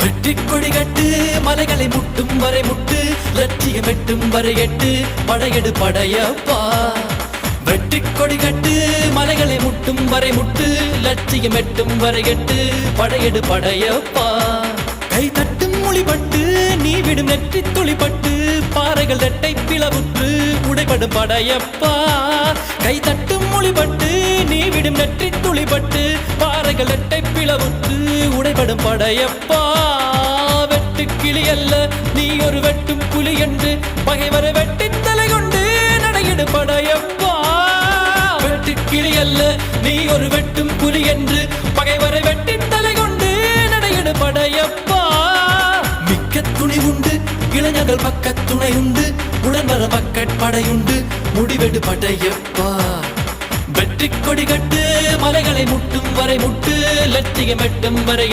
வெற்றி கொடி கட்டு மலைகளை முட்டும் வரை முட்டு லட்சியம் எட்டும் வரை எட்டு படையெடு படையப்பா வெற்றி கொடி கட்டு மலைகளை முட்டும் வரை முட்டு லட்சியம் எட்டும் வரை எட்டு படையெடு படையப்பா கை தட்டும் மொழிபட்டு நீ விடும் நெற்றி துளிப்பட்டு பாறைகள் ரெட்டை பிளவுற்று உடைபடும் படையப்பா கை தட்டும் மொழிபட்டு நீ விடும் நெற்றி துளிப்பட்டு பாறைகள் ரெட்டை பிளவுற்று உடைபடும் படையப்பா வெட்டு கிளி அல்ல நீ ஒரு வெட்டும் புலி என்று பகைவரை வெட்டி தலை கொண்டு நடையிடு படையப்பா வெட்டு கிளி அல்ல நீ ஒரு வெட்டும் புலி என்று பகைவரை வெட்டி தலை கொண்டு நடையிடு படையப்பா மிக்க துணி உண்டு இளைஞர்கள் பக்க துணை உண்டு உடன் வர பக்கட் படையுண்டு முடிவெடு படையப்பா வெற்றி கொடி கட்டு மலைகளை முட்டும் வரை முட்டு லட்சியம் எட்டும் வரை